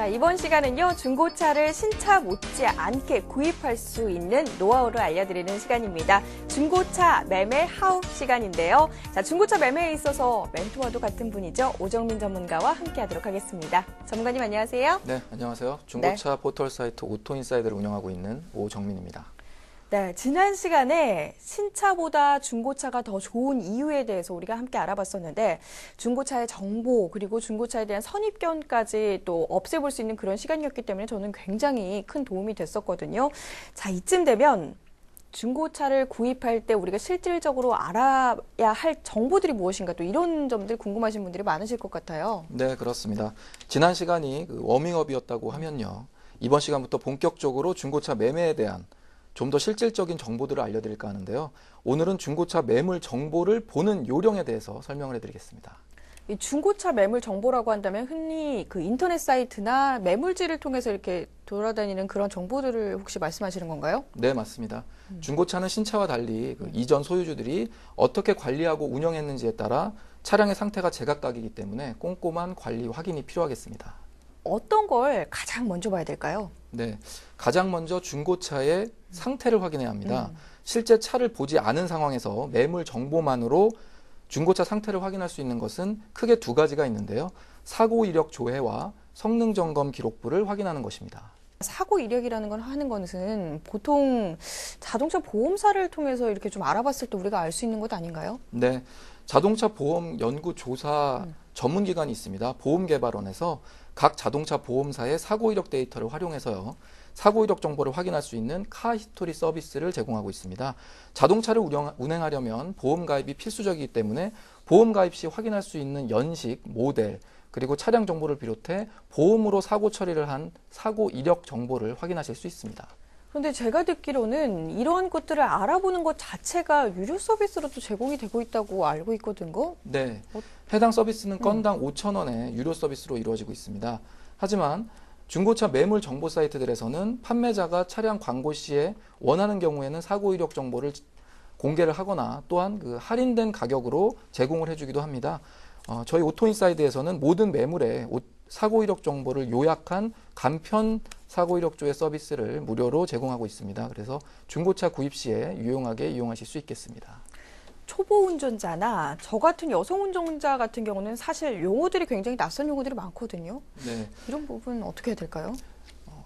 자, 이번 시간은요, 중고차를 신차 못지않게 구입할 수 있는 노하우를 알려드리는 시간입니다. 중고차 매매 하우 시간인데요. 자, 중고차 매매에 있어서 멘토와도 같은 분이죠. 오정민 전문가와 함께 하도록 하겠습니다. 전문가님 안녕하세요. 네, 안녕하세요. 중고차 포털 사이트 오토인사이드를 운영하고 있는 오정민입니다. 네, 지난 시간에 신차보다 중고차가 더 좋은 이유에 대해서 우리가 함께 알아봤었는데 중고차의 정보 그리고 중고차에 대한 선입견까지 또 없애볼 수 있는 그런 시간이었기 때문에 저는 굉장히 큰 도움이 됐었거든요. 자, 이쯤 되면 중고차를 구입할 때 우리가 실질적으로 알아야 할 정보들이 무엇인가 또 이런 점들 궁금하신 분들이 많으실 것 같아요. 네, 그렇습니다. 지난 시간이 워밍업이었다고 하면요. 이번 시간부터 본격적으로 중고차 매매에 대한 좀 더 실질적인 정보들을 알려드릴까 하는데요. 오늘은 중고차 매물 정보를 보는 요령에 대해서 설명을 해드리겠습니다. 이 중고차 매물 정보라고 한다면 흔히 그 인터넷 사이트나 매물지를 통해서 이렇게 돌아다니는 그런 정보들을 혹시 말씀하시는 건가요? 네, 맞습니다. 중고차는 신차와 달리 이전 소유주들이 어떻게 관리하고 운영했는지에 따라 차량의 상태가 제각각이기 때문에 꼼꼼한 관리 확인이 필요하겠습니다. 어떤 걸 가장 먼저 봐야 될까요? 네, 가장 먼저 중고차의 상태를 확인해야 합니다. 실제 차를 보지 않은 상황에서 매물 정보만으로 중고차 상태를 확인할 수 있는 것은 크게 두 가지가 있는데요. 사고 이력 조회와 성능 점검 기록부를 확인하는 것입니다. 사고 이력이라는 건 하는 것은 보통 자동차 보험사를 통해서 이렇게 좀 알아봤을 때 우리가 알 수 있는 것 아닌가요? 네, 자동차 보험 연구 조사 전문기관이 있습니다. 보험개발원에서 각 자동차 보험사의 사고 이력 데이터를 활용해서요. 사고 이력 정보를 확인할 수 있는 카 히스토리 서비스를 제공하고 있습니다. 자동차를 운행하려면 보험 가입이 필수적이기 때문에 보험 가입 시 확인할 수 있는 연식, 모델, 그리고 차량 정보를 비롯해 보험으로 사고 처리를 한 사고 이력 정보를 확인하실 수 있습니다. 그런데 제가 듣기로는 이러한 것들을 알아보는 것 자체가 유료 서비스로도 제공이 되고 있다고 알고 있거든요. 네, 해당 서비스는 건당 5,000원의 유료 서비스로 이루어지고 있습니다. 하지만 중고차 매물 정보 사이트들에서는 판매자가 차량 광고 시에 원하는 경우에는 사고 이력 정보를 공개를 하거나 또한 할인된 가격으로 제공을 해주기도 합니다. 저희 오토인사이드에서는 모든 매물에 사고 이력 정보를 요약한 간편 사고 이력 조회 서비스를 무료로 제공하고 있습니다. 그래서 중고차 구입 시에 유용하게 이용하실 수 있겠습니다. 초보 운전자나 저 같은 여성 운전자 같은 경우는 사실 용어들이 굉장히 낯선 용어들이 많거든요. 네. 이런 부분 어떻게 해야 될까요?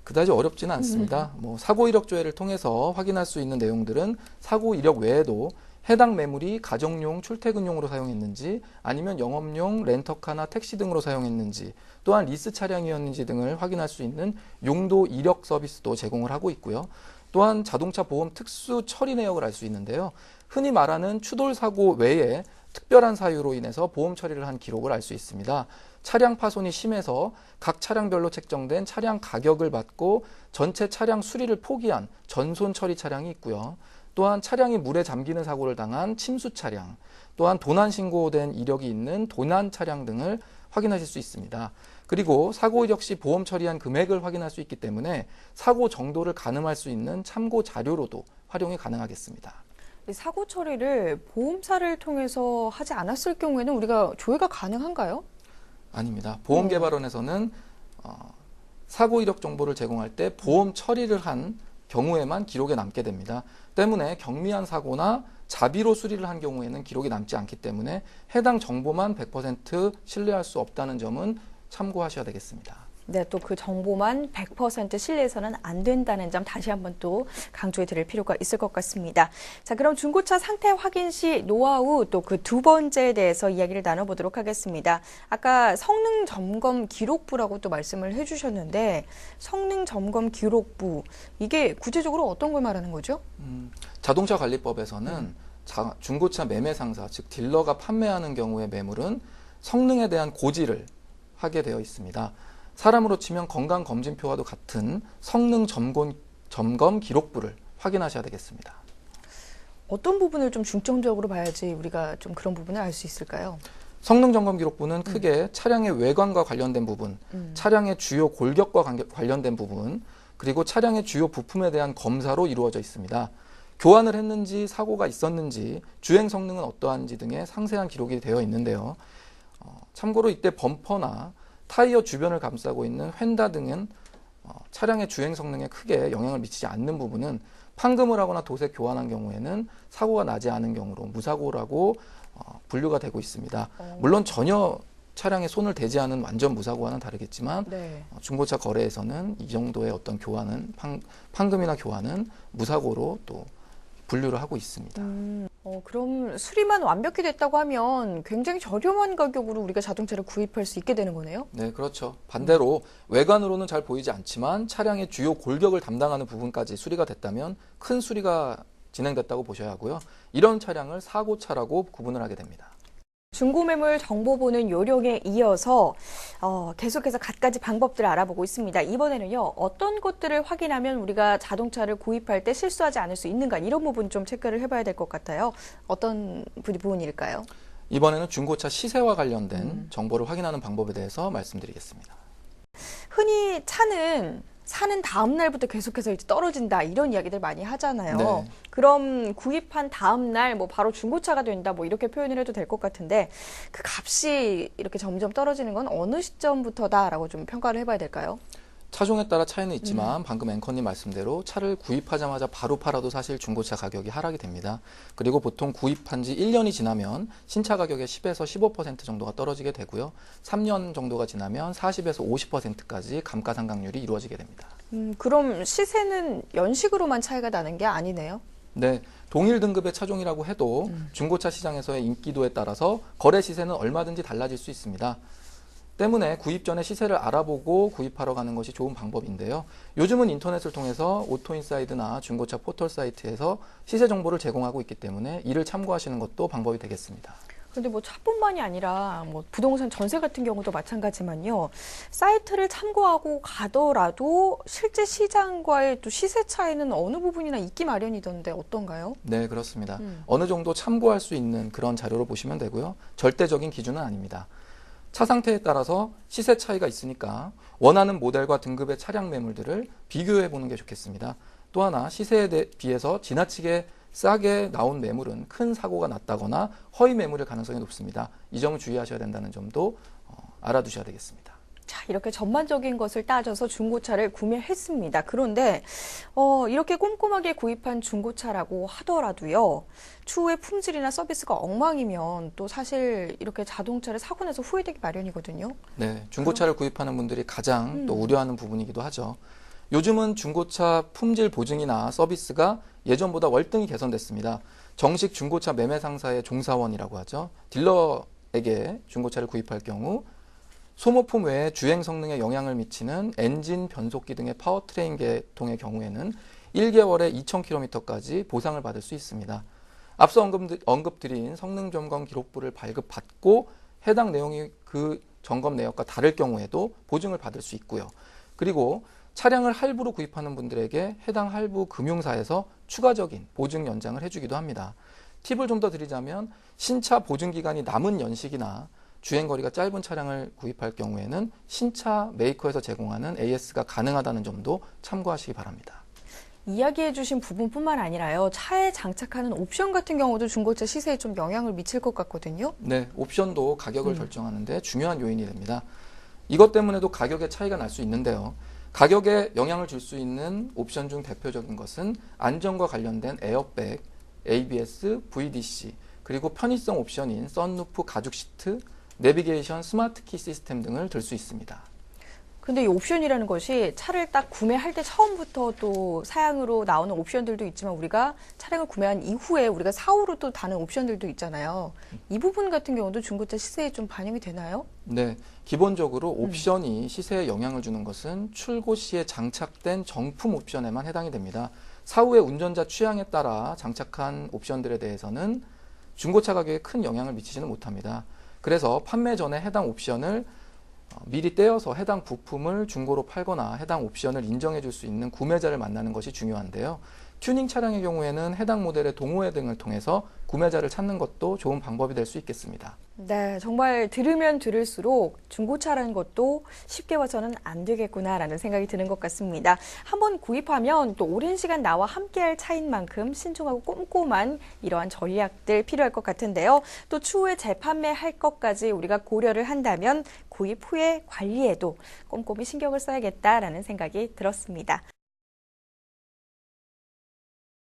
그다지 어렵지는 않습니다. 사고 이력 조회를 통해서 확인할 수 있는 내용들은 사고 이력 외에도 해당 매물이 가정용, 출퇴근용으로 사용했는지 아니면 영업용, 렌터카나 택시 등으로 사용했는지 또한 리스 차량이었는지 등을 확인할 수 있는 용도 이력 서비스도 제공을 하고 있고요. 또한 자동차 보험 특수 처리 내역을 알 수 있는데요. 흔히 말하는 추돌 사고 외에 특별한 사유로 인해서 보험 처리를 한 기록을 알 수 있습니다. 차량 파손이 심해서 각 차량별로 책정된 차량 가격을 받고 전체 차량 수리를 포기한 전손 처리 차량이 있고요. 또한 차량이 물에 잠기는 사고를 당한 침수 차량, 또한 도난 신고된 이력이 있는 도난 차량 등을 확인하실 수 있습니다. 그리고 사고 이력 시 보험 처리한 금액을 확인할 수 있기 때문에 사고 정도를 가늠할 수 있는 참고 자료로도 활용이 가능하겠습니다. 사고 처리를 보험사를 통해서 하지 않았을 경우에는 우리가 조회가 가능한가요? 아닙니다. 보험개발원에서는 사고 이력 정보를 제공할 때 보험 처리를 한 경우에만 기록에 남게 됩니다. 때문에 경미한 사고나 자비로 수리를 한 경우에는 기록이 남지 않기 때문에 해당 정보만 100% 신뢰할 수 없다는 점은 참고하셔야 되겠습니다. 네, 또 그 정보만 100% 신뢰해서는 안 된다는 점 다시 한번 또 강조해 드릴 필요가 있을 것 같습니다. 자, 그럼 중고차 상태 확인 시 노하우 또 그 두 번째에 대해서 이야기를 나눠보도록 하겠습니다. 아까 성능 점검 기록부라고 또 말씀을 해주셨는데 성능 점검 기록부 이게 구체적으로 어떤 걸 말하는 거죠? 자동차 관리법에서는 중고차 매매 상사, 즉 딜러가 판매하는 경우의 매물은 성능에 대한 고지를 하게 되어 있습니다. 사람으로 치면 건강검진표와도 같은 성능 점검 기록부를 확인하셔야 되겠습니다. 어떤 부분을 좀 중점적으로 봐야지 우리가 좀 그런 부분을 알 수 있을까요? 성능 점검 기록부는 크게 차량의 외관과 관련된 부분, 차량의 주요 골격과 관련된 부분, 그리고 차량의 주요 부품에 대한 검사로 이루어져 있습니다. 교환을 했는지, 사고가 있었는지, 주행 성능은 어떠한지 등의 상세한 기록이 되어 있는데요. 참고로 이때 범퍼나 타이어 주변을 감싸고 있는 휀다 등은 차량의 주행 성능에 크게 영향을 미치지 않는 부분은 판금을 하거나 도색 교환한 경우에는 사고가 나지 않은 경우로 무사고라고 분류가 되고 있습니다. 물론 전혀 차량에 손을 대지 않은 완전 무사고와는 다르겠지만 네. 중고차 거래에서는 이 정도의 어떤 교환은 판금이나 교환은 무사고로 또 분류를 하고 있습니다. 그럼 수리만 완벽히 됐다고 하면 굉장히 저렴한 가격으로 우리가 자동차를 구입할 수 있게 되는 거네요? 네, 그렇죠. 반대로 외관으로는 잘 보이지 않지만 차량의 주요 골격을 담당하는 부분까지 수리가 됐다면 큰 수리가 진행됐다고 보셔야 하고요. 이런 차량을 사고차라고 구분을 하게 됩니다. 중고매물 정보 보는 요령에 이어서 계속해서 갖가지 방법들을 알아보고 있습니다. 이번에는요, 어떤 것들을 확인하면 우리가 자동차를 구입할 때 실수하지 않을 수 있는가, 이런 부분 좀 체크를 해봐야 될 것 같아요. 어떤 부분일까요? 이번에는 중고차 시세와 관련된 정보를 확인하는 방법에 대해서 말씀드리겠습니다. 흔히 차는 사는 다음 날부터 계속해서 이제 떨어진다, 이런 이야기들 많이 하잖아요. 네. 그럼 구입한 다음 날 뭐 바로 중고차가 된다, 뭐 이렇게 표현을 해도 될 것 같은데, 그 값이 이렇게 점점 떨어지는 건 어느 시점부터다라고 좀 평가를 해봐야 될까요? 차종에 따라 차이는 있지만 방금 앵커님 말씀대로 차를 구입하자마자 바로 팔아도 사실 중고차 가격이 하락이 됩니다. 그리고 보통 구입한 지 1년이 지나면 신차 가격의 10에서 15% 정도가 떨어지게 되고요. 3년 정도가 지나면 40에서 50%까지 감가상각률이 이루어지게 됩니다. 그럼 시세는 연식으로만 차이가 나는 게 아니네요? 네, 동일 등급의 차종이라고 해도 중고차 시장에서의 인기도에 따라서 거래 시세는 얼마든지 달라질 수 있습니다. 때문에 구입 전에 시세를 알아보고 구입하러 가는 것이 좋은 방법인데요. 요즘은 인터넷을 통해서 오토인사이드나 중고차 포털 사이트에서 시세 정보를 제공하고 있기 때문에 이를 참고하시는 것도 방법이 되겠습니다. 근데 뭐 차뿐만이 아니라 뭐 부동산 전세 같은 경우도 마찬가지만요. 사이트를 참고하고 가더라도 실제 시장과의 또 시세 차이는 어느 부분이나 있기 마련이던데 어떤가요? 네, 그렇습니다. 어느 정도 참고할 수 있는 그런 자료로 보시면 되고요. 절대적인 기준은 아닙니다. 차 상태에 따라서 시세 차이가 있으니까 원하는 모델과 등급의 차량 매물들을 비교해 보는 게 좋겠습니다. 또 하나 시세에 비해서 지나치게 싸게 나온 매물은 큰 사고가 났다거나 허위 매물일 가능성이 높습니다. 이 점을 주의하셔야 된다는 점도 알아두셔야 되겠습니다. 자, 이렇게 전반적인 것을 따져서 중고차를 구매했습니다. 그런데 이렇게 꼼꼼하게 구입한 중고차라고 하더라도요, 추후에 품질이나 서비스가 엉망이면 또 사실 이렇게 자동차를 사고 나서 후회되기 마련이거든요. 네, 중고차를 구입하는 분들이 가장 또 우려하는 부분이기도 하죠. 요즘은 중고차 품질 보증이나 서비스가 예전보다 월등히 개선됐습니다. 정식 중고차 매매 상사의 종사원이라고 하죠. 딜러에게 중고차를 구입할 경우 소모품 외에 주행 성능에 영향을 미치는 엔진, 변속기 등의 파워트레인 계통의 경우에는 1개월에 2,000km까지 보상을 받을 수 있습니다. 앞서 언급드린 성능 점검 기록부를 발급받고 해당 내용이 그 점검 내역과 다를 경우에도 보증을 받을 수 있고요. 그리고 차량을 할부로 구입하는 분들에게 해당 할부 금융사에서 추가적인 보증 연장을 해주기도 합니다. 팁을 좀 더 드리자면 신차 보증 기간이 남은 연식이나 주행거리가 짧은 차량을 구입할 경우에는 신차 메이커에서 제공하는 AS가 가능하다는 점도 참고하시기 바랍니다. 이야기해 주신 부분뿐만 아니라요, 차에 장착하는 옵션 같은 경우도 중고차 시세에 좀 영향을 미칠 것 같거든요. 네, 옵션도 가격을 결정하는 데 중요한 요인이 됩니다. 이것 때문에도 가격의 차이가 날 수 있는데요. 가격에 영향을 줄 수 있는 옵션 중 대표적인 것은 안전과 관련된 에어백, ABS, VDC, 그리고 편의성 옵션인 썬루프 가죽 시트, 내비게이션 스마트 키 시스템 등을 들 수 있습니다. 근데 이 옵션이라는 것이 차를 딱 구매할 때 처음부터 또 사양으로 나오는 옵션들도 있지만 우리가 차량을 구매한 이후에 우리가 사후로 또 다는 옵션들도 있잖아요. 이 부분 같은 경우도 중고차 시세에 좀 반영이 되나요? 네, 기본적으로 옵션이 시세에 영향을 주는 것은 출고 시에 장착된 정품 옵션에만 해당이 됩니다. 사후에 운전자 취향에 따라 장착한 옵션들에 대해서는 중고차 가격에 큰 영향을 미치지는 못합니다. 그래서 판매 전에 해당 옵션을 미리 떼어서 해당 부품을 중고로 팔거나 해당 옵션을 인정해 줄 수 있는 구매자를 만나는 것이 중요한데요. 튜닝 차량의 경우에는 해당 모델의 동호회 등을 통해서 구매자를 찾는 것도 좋은 방법이 될 수 있겠습니다. 네, 정말 들으면 들을수록 중고차라는 것도 쉽게 봐서는 안 되겠구나라는 생각이 드는 것 같습니다. 한번 구입하면 또 오랜 시간 나와 함께할 차인 만큼 신중하고 꼼꼼한 이러한 전략들 필요할 것 같은데요. 또 추후에 재판매할 것까지 우리가 고려를 한다면 구입 후에 관리에도 꼼꼼히 신경을 써야겠다라는 생각이 들었습니다.